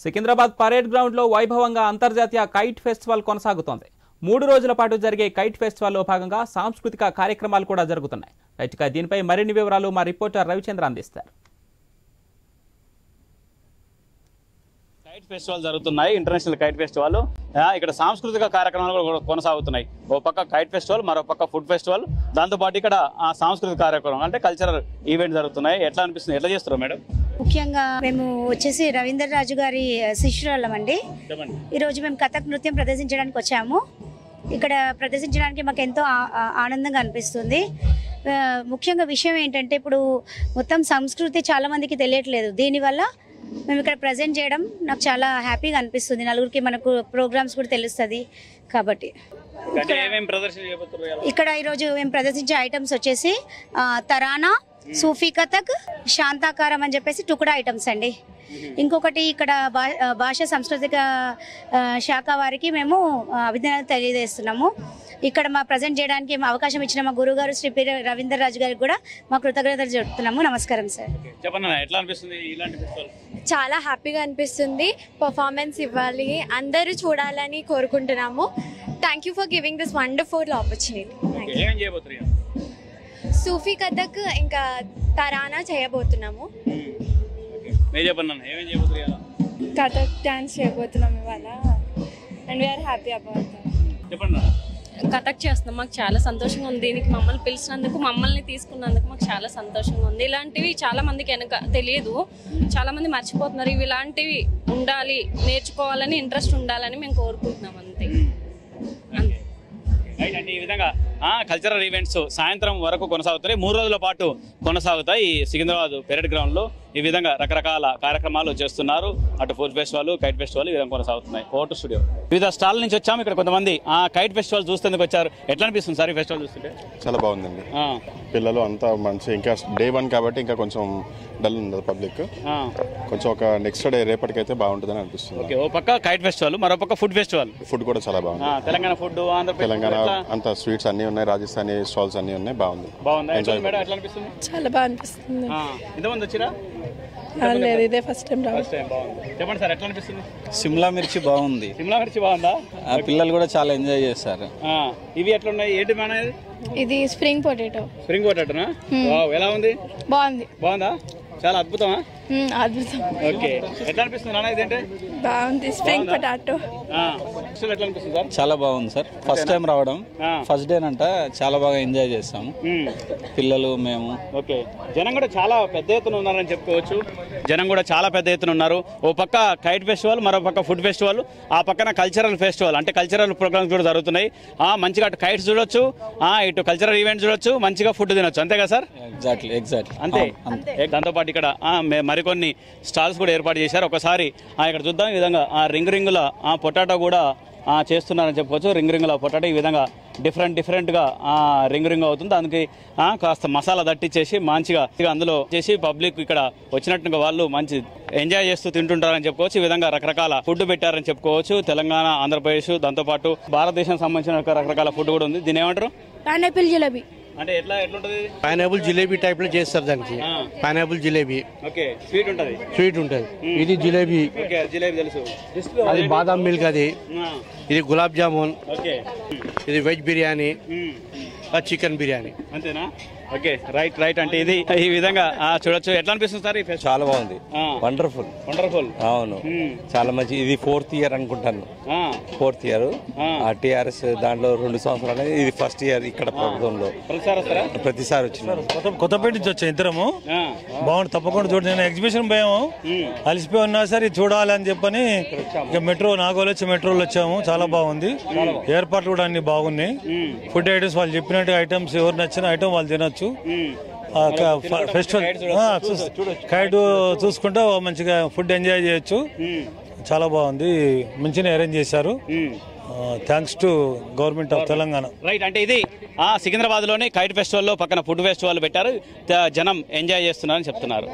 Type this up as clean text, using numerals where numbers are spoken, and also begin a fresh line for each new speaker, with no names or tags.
Secunderabad parade ground లో వైభవంగా అంతర్జాతీయ కైట్ ఫెస్టివల్ కొనసాగుతోంది. 3 రోజుల పాటు జరిగే కైట్ ఫెస్టివల్ లో భాగంగా సాంస్కృతిక కార్యక్రమాలు కూడా జరుగుతున్నాయి. రైట్గా దీనిపై మరిన్ని వివరాలు మా రిపోర్టర్ రవిచంద్ర అందిస్తారు.
కైట్ ఫెస్టివల్ జరుగుతున్నాయి. ఇంటర్నేషనల్ కైట్ ఫెస్టివల్ ఇక్కడ సాంస్కృతిక కార్యక్రమాలు కూడా కొనసాగుతున్నాయి. ఓ పక్క కైట్ ఫెస్టివల్, మరో పక్క ఫుడ్ ఫెస్టివల్, దాంతోపాటు ఇక్కడ సాంస్కృతిక కార్యక్రమం అంటే కల్చరల్ ఈవెంట్ జరుగుతున్నాయి. ఎట్లా అనిపిస్తుంది, ఎట్లా చేస్తారు మేడం?
ముఖ్యంగా మేము వచ్చేసి రవీంద్ర రాజు గారి శిష్యురాళ్ళం అండి. ఈరోజు మేము కథక్ నృత్యం ప్రదర్శించడానికి వచ్చాము. ఇక్కడ ప్రదర్శించడానికి మాకు ఎంతో ఆనందంగా అనిపిస్తుంది. ముఖ్యంగా విషయం ఏంటంటే ఇప్పుడు మొత్తం సంస్కృతి చాలా మందికి తెలియట్లేదు. దీనివల్ల మేము ఇక్కడ ప్రజెంట్ చేయడం నాకు చాలా హ్యాపీగా అనిపిస్తుంది. నలుగురికి మనకు ప్రోగ్రామ్స్ కూడా తెలుస్తుంది కాబట్టి. ఇక్కడ ఈరోజు మేము ప్రదర్శించే ఐటమ్స్ వచ్చేసి తరానా, సూఫీ కథక్, శాంతాకారం అని చెప్పేసి టుకుడా ఐటమ్స్ అండి. ఇంకొకటి ఇక్కడ భాష సాంస్కృతిక శాఖ వారికి మేము అభినందనలు తెలియజేస్తున్నాము. ఇక్కడ మా ప్రజెంట్ చేయడానికి అవకాశం ఇచ్చిన మా గురుగారు శ్రీ పి రవీంద్ర రాజు గారికి కూడా మా కృతజ్ఞతలు చెప్తున్నాము. నమస్కారం సార్.
చాలా హ్యాపీగా అనిపిస్తుంది. పర్ఫార్మెన్స్ ఇవ్వాలి, అందరూ చూడాలని కోరుకుంటున్నాము. Thank you for giving this wonderful opportunity. Sufi Kathak ఇంకా తరానా చేయబోతున్నాము.
కథక్ డాన్స్ చేయబోతున్నాం ఇవాళ. And we are happy about
Kathak చేస్తున్నాం. మాకు చాలా సంతోషంగా ఉంది. దీనికి మమ్మల్ని పిలిచినందుకు, మమ్మల్ని తీసుకున్నందుకు మాకు చాలా సంతోషంగా ఉంది. ఇలాంటివి చాలా మందికి వెనక తెలియదు, చాలా మంది మర్చిపోతున్నారు. ఇవి ఇలాంటివి ఉండాలి, నేర్చుకోవాలని ఇంట్రెస్ట్ ఉండాలని మేము కోరుకుంటున్నాం. అంతే.
అంటే ఈ విధంగా కల్చరల్ ఈవెంట్స్ సాయంత్రం వరకు కొనసాగుతాయి. 3 రోజుల పాటు కొనసాగుతాయి ఈ సికింద్రాబాద్ పెరేడ్ గ్రౌండ్ లో. ఈ విధంగా రకరకాల కార్యక్రమాలు చేస్తున్నారు. అటు ఫుడ్ ఫెస్టివల్, కైట్ ఫెస్టివల్ ఈ విధంగా కొనసాగుతున్నాయి. ఫోటో స్టూడియో వివిధ స్టాల్ నుంచి వచ్చాము. ఇక్కడ కొంతమంది కైట్ ఫెస్టివల్ చూసేందుకు వచ్చారు. ఎట్లా అనిపిస్తుంది సార్ ఈ ఫెస్టివల్ చూస్తుంటే?
చాలా బాగుందండి. పిల్లలు అంతా మంచి, ఇంకా Day 1 కాబట్టి ఇంకా కొంచెం డల్ ఉంది పబ్లిక్. కొంచెం ఒక నెక్స్ట్ డే రేపటికైతే బాగుంటుందని అనిపిస్తుంది.
ఓ పక్క కైట్ ఫెస్టివల్, మరో పక్క ఫుడ్ ఫెస్టివల్.
ఫుడ్ కూడా చాలా బాగుంది.
తెలంగాణ ఫుడ్,
తెలంగాణ అంతా స్వీట్స్ అన్ని ఉన్నాయి, రాజస్థానీ స్టాల్స్ అన్ని ఉన్నాయి. బాగుంది.
చాలా బాగా అనిపిస్తుంది.
ఇంతమంది వచ్చిరా?
లేదు, ఇదే ఫస్ట్ టైం రావడం.
చెప్పండి సార్, ఎట్లా అనిపిస్తుంది?
సిమ్లా మిర్చి బాగుంది.
సిమ్లా మిర్చి బాగుందా?
పిల్లలు కూడా చాలా ఎంజాయ్ చేస్తారు.
ఇవి ఎట్లున్నాయి? ఏంటి మన
ఇది స్ప్రింగ్ పొటాటో.
స్ప్రింగ్ పొటాటోనా? ఎలా ఉంది? బాగుందా? చాలా అద్భుతమా?
అద్భుతం.
ఓకే, ఎట్లా అనిపిస్తుంది నాన్న ఇదేంటే?
బాగుంది. స్ప్రింగ్ పొటాటో
ఎట్లా అనిపిస్తుంది సార్?
చాలా బాగుంది సార్. ఫస్ట్ టైం రావడం, ఫస్ట్ డే అంట చాలా బాగా ఎంజాయ్ చేస్తాము పిల్లలు, మేము.
ఓకే, జనం కూడా చాలా పెద్ద ఎత్తున ఉన్నారని చెప్పుకోవచ్చు. జనం కూడా చాలా పెద్ద ఎత్తున ఉన్నారు. ఓ పక్క కైట్ ఫెస్టివల్, మరో పక్క ఫుడ్ ఫెస్టివల్, ఆ పక్కన కల్చరల్ ఫెస్టివల్ అంటే కల్చరల్ ప్రోగ్రామ్స్ కూడా జరుగుతున్నాయి. మంచిగా అటు కైట్స్ చూడొచ్చు, ఇటు కల్చరల్ ఈవెంట్స్ చూడొచ్చు, మంచిగా ఫుడ్ తినొచ్చు. అంతే కదా సార్?
ఎగ్జాక్ట్లీ
అంతే. దాంతోపాటు ఇక్కడ మరికొన్ని స్టాల్స్ కూడా ఏర్పాటు చేశారు. ఒకసారి ఇక్కడ చూద్దాం. ఈ విధంగా రింగుల పొటాటో కూడా చేస్తున్నారని చెప్పుకోవచ్చు. రింగుల పొటాటో ఈ విధంగా డిఫరెంట్గా రింగ్ అవుతుంది. దానికి కాస్త మసాలా దట్టించేసి మంచిగా అందులో చేసి పబ్లిక్ ఇక్కడ వచ్చినట్టుగా వాళ్ళు మంచి ఎంజాయ్ చేస్తూ తింటుంటారని చెప్పుకోవచ్చు. ఈ విధంగా రకరకాల ఫుడ్ పెట్టారని చెప్పుకోవచ్చు. తెలంగాణ, ఆంధ్రప్రదేశ్, దాంతోపాటు భారతదేశం సంబంధించిన రకరకాల ఫుడ్ కూడా ఉంది. దీని ఏమంటారు?
పైనాపిల్ జిలేబీ.
అంటే ఎట్లుంటది?
పైనాపిల్ జిలేబీ టైప్ లో చేస్తారు దానికి. పైనాపిల్ జిలేబీ.
ఓకే, స్వీట్ ఉంటది.
ఇది జిలేబీ.
జిలేబీ తెలుసు.
అది బాదాం మిల్క్. అది ఇది గులాబ్ జామున్.
ఓకే,
ఇది వెజ్ బిర్యానీ, చికెన్ బిర్యానీ.
అంతేనా? Okay, right. అంటే ఇది ఈ విధంగా చూడొచ్చు. ఎట్లా అనిపిస్తుంది సార్?
చాలా బాగుంది. వండర్ఫుల్. అవును, చాలా మంచి. ఇది 4th ఇయర్ అనుకుంటాను. 4th year. TRS దాంట్లో 2 సంవత్సరాలు. ఇది ఫస్ట్ ఇయర్ ఇక్కడ ప్రభుత్వంలో. ప్రతిసారి వచ్చినారు.
కొత్తపేట నుంచి వచ్చా ఇద్దరము. బాగుంది, తప్పకుండా చూడండి. నేను ఎగ్జిబిషన్ పోయాము, అలసిపోయి ఉన్నా సరే చూడాలని చెప్పని ఇక నాగోలు వచ్చి మెట్రోలో వచ్చాము. చాలా బాగుంది. ఏర్పాట్లు కూడా అన్ని బాగున్నాయి. ఫుడ్ ఐటమ్స్ వాళ్ళు చెప్పినట్టు ఐటమ్స్, ఎవరు నచ్చిన ఐటమ్ వాళ్ళు తినొచ్చు. ఫెస్టివల్ కైట్ చూసుకుంటూ మంచిగా ఫుడ్ ఎంజాయ్ చేయొచ్చు. చాలా బాగుంది, మంచిగా అరేంజ్ చేశారు. Thanks to government of Telangana.
Right, అంటే ఇది సికింద్రాబాద్ లోని కైట్ ఫెస్టివల్ లో పక్కన ఫుడ్ ఫెస్టివల్ పెట్టారు. జనం ఎంజాయ్ చేస్తున్నారని చెప్తున్నారు.